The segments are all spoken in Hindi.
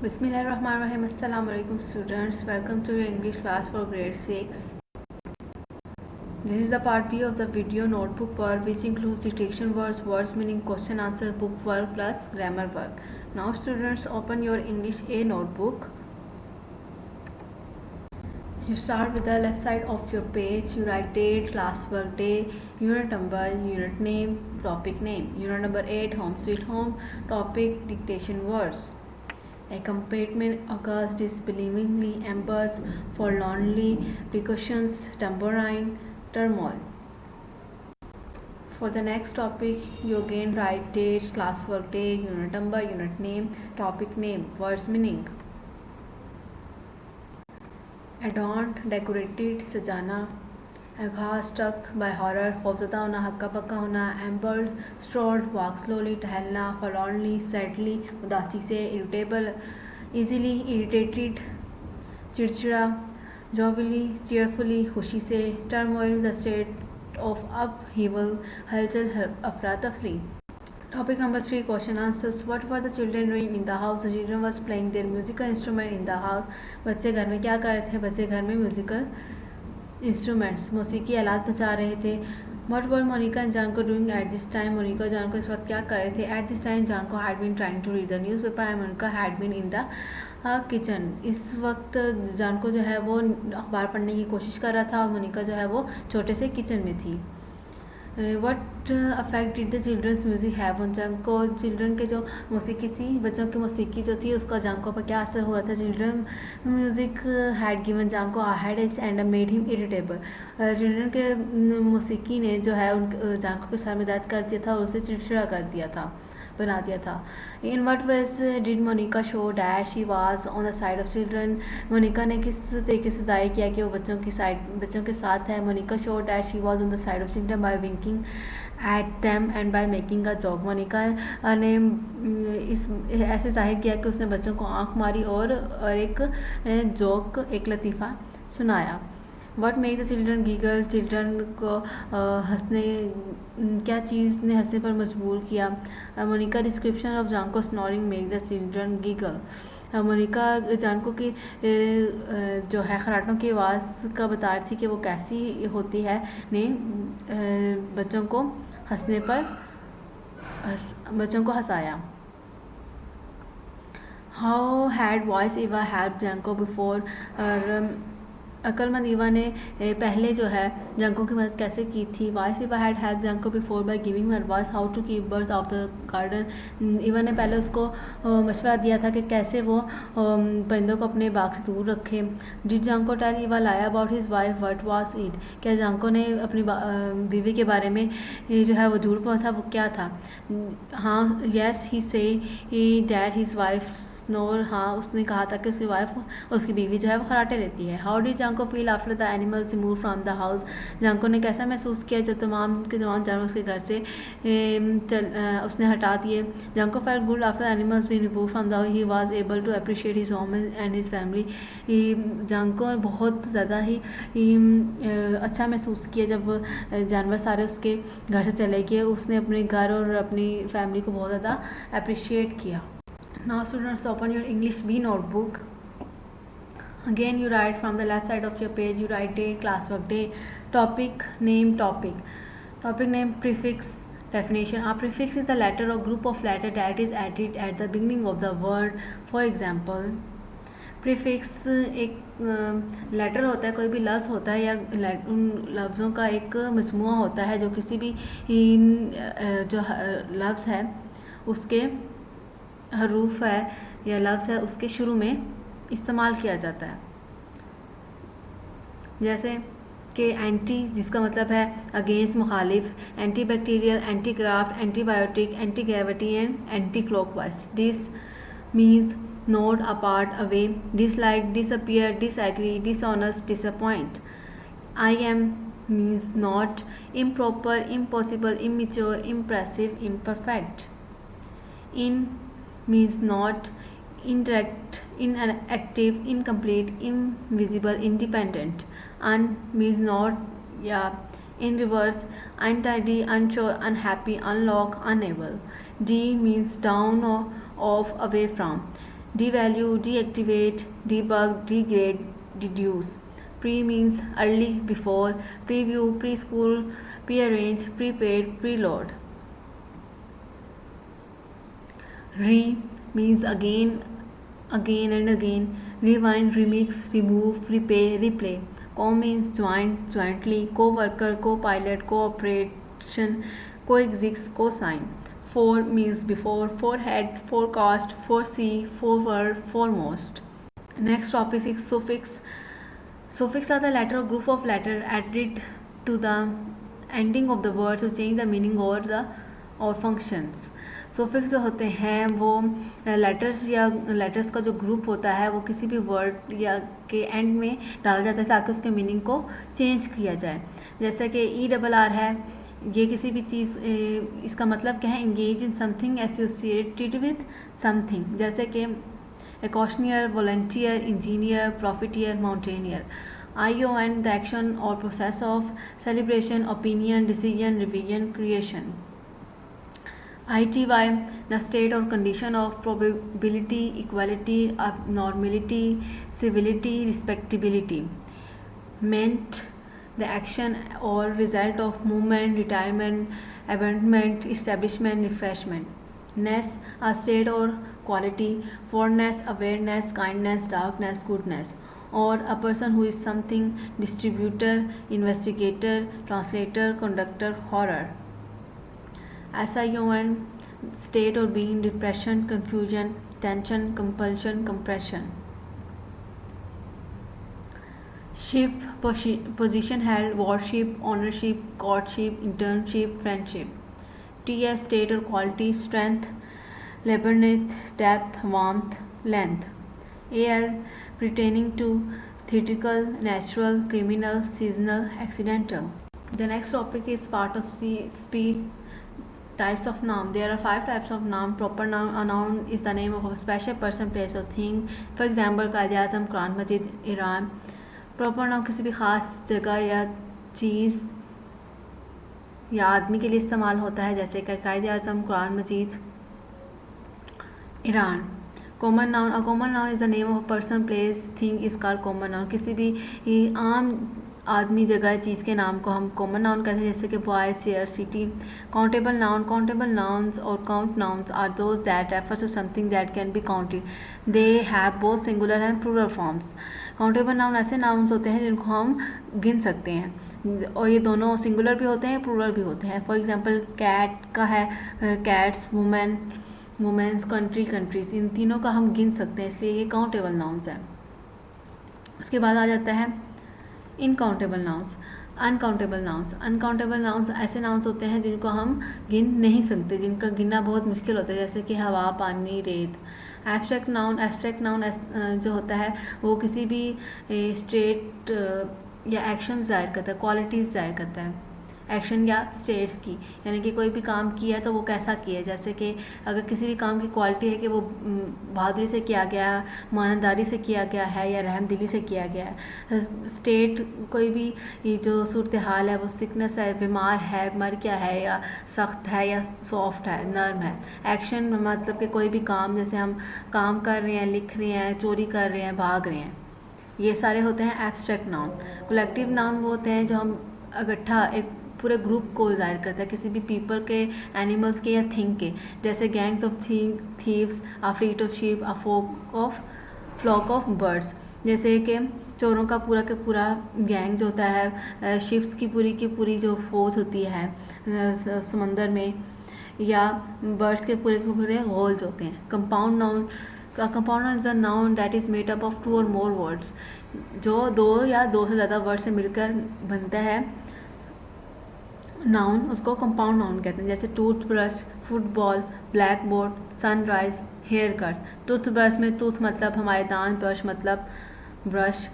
Bismillahirrahmanirrahim. Assalamu alaikum students. Welcome to your English class for grade 6. This is the part B of the video notebook work which includes dictation words, words meaning, question answer, book work plus grammar work. Now students, open your English A notebook. You start with the left side of your page. You write date, class work day, unit number, unit name, topic name. Unit number 8, home sweet home, topic dictation words. A compartment occurs disbelievingly, embers, forlornly, precautions, tambourine, turmoil. For the next topic, you again write date, class work day, unit number, unit name, topic name, words meaning. Adorned, decorated, सजाना. Aghast, struck by horror, खौफज़दा होना, हक्का पक्का होना. Ambled, strolled, walk slowly, टहलना. Forlornly, sadly, उदासी से. Irritable, easily irritated, चिड़चिड़ा. Jovially, cheerfully, खुशी से. Turmoil, the state of upheaval, हलचल, अफरा तफरी. Topic number 3, question answers. What were the children doing in the house? The children was playing their musical instrument in the house. बच्चे घर में क्या कर रहे थे? बच्चे घर में म्यूजिकल इंस्ट्रूमेंट्स मौसीकी आलात बजा रहे थे. What were Monica and Janko doing at this time? Monika और जानको इस वक्त क्या कर रहे थे? At this time Janko had been trying to read the newspaper and Monica had been in the kitchen. इस वक्त जानको जो है वो अखबार पढ़ने की कोशिश कर रहा था और मोनिका जो है वो छोटे से किचन में थी. What affect did the children's music have on Janko? Children के जो मौसीकी थी, बच्चों की मौसीकी जो थी उसका जानको पर क्या असर हो रहा था? Children music had given Janko a headache and made him irritable. Children के मौसीकी ने जो है उन जानको के सर में दर्द कर दिया था और उसे चिड़चिड़ा कर दिया था, बना दिया था. In what ways did Monica show that she was on the side of children? Monica ने किस तरीके से ज़ाहिर किया कि वो बच्चों के साथ है? Monica show that she was on the side of children by winking at them and by making a joke. Monica ने इस ऐसे जाहिर किया कि उसने बच्चों को आंख मारी और एक जोक, एक लतीफ़ा सुनाया. What make the children giggle? Children को हंसने, क्या चीज़ ने हंसने पर मजबूर किया? Monica description of Janko snoring make the children giggle. Monica Janko की जो है खराटों की आवाज़ का बता रही थी कि वो कैसी होती है, ने बच्चों को हंसने पर बच्चों को हंसाया. How had voice Eva help Janko before? अक्लमंद ईवा ने पहले जो है जानको की मदद कैसे की थी? Voice Eva had help Janko before by giving her advice how to keep birds off the garden. Eva ने पहले उसको मशवरा दिया था कि कैसे वो परिंदों को अपने बाग से दूर रखे. डिड जानको टेल ईवा लाया about his wife? What was it? क्या जानको ने अपनी बीवी के बारे में जो है वो झूठ बोला था? वो क्या था? हाँ, येस ही से डैड हिज वाइफ स्नोर. हाँ, उसने कहा था कि उसकी बीवी जो है वो खराटे लेती है. हाउ डिड जानको feel after the animals remove from the house? जानको ने कैसा महसूस किया जब तमाम जानवर उसके घर से उसने हटा दिए? Janko felt good after animals being remove from the house. He was able to appreciate his home and his family. Janko बहुत ज़्यादा ही अच्छा महसूस किया जब जानवर सारे उसके घर से चले गए. उसने अपने घर और अपनी फैमिली को बहुत ज़्यादा अप्रिशिएट किया. Now students, open your English B notebook. Again you write from the left side of your page. You write day, classwork day, topic name, topic name, prefix, definition. A prefix is a letter or group of letter that is added at the beginning of the word. For example, prefix एक लेटर होता है, कोई भी लफ्ज़ होता है या उन लफ्ज़ों का एक मजमूआ होता है जो किसी भी जो लफ्ज़ है उसके हरूफ है या लफ्ज़ है उसके शुरू में इस्तेमाल किया जाता है. जैसे कि एंटी, जिसका मतलब है अगेंस्ट, मुखालिफ. Anti bacterial, anti craft, antibiotic, anti gravity and anti clockwise. Dis means not, apart, away. Dislike, disappear, disagree, dishonest, disappoint. I M means not, improper, impossible, immature, impressive, imperfect. In means not, indirect, inactive, incomplete, invisible, independent. Un means not, yeah, in reverse, untidy, unsure, unhappy, unlock, unable. D means down or off, away from. devalue, deactivate, debug, degrade, deduce. Pre means early, before, preview, preschool, prearrange, prepaid, preload. Re means again, again and again, rewind, remix, remove, repay, replay. Co means joint, jointly, co-worker, co-pilot, cooperation, coexist, co-sign. For means before, forehead, forecast, foresee, forward, foremost. Next topic is suffix. Suffix are the letter or group of letter added to the ending of the word to change the meaning or functions. Suffix जो होते हैं वो लेटर्स या लेटर्स का जो ग्रुप होता है वो किसी भी वर्ड या के एंड में डाला जाता है ताकि उसके मीनिंग को चेंज किया जाए. जैसे कि ERR है, ये किसी भी चीज़, इसका मतलब क्या है, engage in something associated with something. जैसे कि questionnaire, volunteer, engineer, profiteer, mountaineer. ION the action और process of celebration, opinion, decision, revision, creation. ITY the state or condition of probability, equality, abnormality, civility, respectability. Meant the action or result of movement, retirement, abandonment, establishment, refreshment. Ness a state or quality. Forness, awareness, kindness, darkness, goodness. Or a person who is something, distributor, investigator, translator, conductor, horror. SION state or being, depression, confusion, tension, compulsion, compression. Ship position held, worship, ownership, courtship, internship, friendship. TS state or quality, strength, labyrinth, depth, warmth, length. AL pertaining to theatrical, natural, criminal, seasonal, accidental. The next topic is part of speech. Types of noun. There are 5 types of noun. Proper noun. A noun is the name of a special person, place or thing. For example, Quaid-e-Azam, Quran Majeed, Iran. Proper noun किसी भी ख़ास जगह या चीज़ या आदमी के लिए इस्तेमाल होता है, जैसे कि Quaid-e-Azam, Quran Majeed, Iran. Common noun. A common noun is the name of a person, place, thing is called common noun. किसी भी आम आदमी, जगह, चीज़ के नाम को हम कॉमन नाउन कहते हैं, जैसे कि boy, chair, city. Countable noun. Countable nouns और count nouns are those that refers to something that can be counted. They have both singular and plural forms. Countable noun ऐसे नाउन्स होते हैं जिनको हम गिन सकते हैं और ये दोनों सिंगुलर भी होते हैं, प्लूरल भी होते हैं. फॉर एग्जांपल कैट का है cats, women, womens, country, countries. इन तीनों का हम गिन सकते हैं, इसलिए ये काउंटेबल नाउन्स हैं. उसके बाद आ जाता है uncountable nouns. Uncountable nouns. Uncountable nouns ऐसे नाउन्स होते हैं जिनको हम गिन नहीं सकते, जिनका गिनना बहुत मुश्किल होता है, जैसे कि हवा, पानी, रेत. Abstract noun. एब्स्ट्रैक्ट नाउन जो होता है वो किसी भी स्टेट या एक्शन ज़ाहिर करता है, क्वालिटीज़ ज़ाहिर करता है, एक्शन या स्टेट्स की. यानी कि कोई भी काम किया है तो वो कैसा किया है. जैसे कि अगर किसी भी काम की क्वालिटी है कि वो बहादुरी से किया गया, ईमानदारी से किया गया है या रहमदिली से किया गया है. स्टेट कोई भी ये जो सूरत हाल है, वो सिकनेस है, बीमार है, मर गया है, या सख्त है या सॉफ्ट है, नरम है. एक्शन मतलब कि कोई भी काम, जैसे हम काम कर रहे हैं, लिख रहे हैं, चोरी कर रहे हैं, भाग रहे हैं. ये सारे होते हैं एब्स्ट्रैक्ट नाउन. कलेक्टिव नाउन वो होते हैं जो हम इकट्ठा एक पूरे ग्रुप को ज़ाहिर करता है, किसी भी पीपल के, एनिमल्स के या थिंग के. जैसे gangs of thieves, a fleet of sheep, a flock of birds. जैसे कि चोरों का पूरा गैंग जो होता है, शिप्स की पूरी जो फौज होती है समंदर में, या बर्ड्स के पूरे होल जो होते हैं. Compound noun. Compound noun is a noun that is made up of 2 और मोर वर्ड्स. जो 2 या 2 से ज़्यादा वर्ड से मिलकर बनता है नाउन, उसको कंपाउंड नाउन कहते हैं. जैसे toothbrush, football, blackboard, sunrise, haircut. Toothbrush में टूथ मतलब हमारे दांत, ब्रश मतलब ब्रश,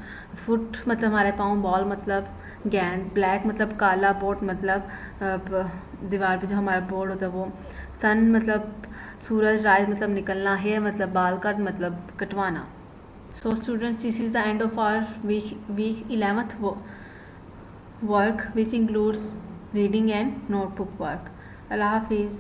फुट मतलब हमारे पाँव, बॉल मतलब गेंद, ब्लैक मतलब काला, बोर्ड मतलब दीवार पे जो हमारा बोर्ड होता है वो, सन मतलब सूरज, राइज मतलब निकलना, हेयर मतलब बाल, कट मतलब कटवाना. So students, this is the end of our week 11th work which includes reading and notebook work. Allah Hafiz.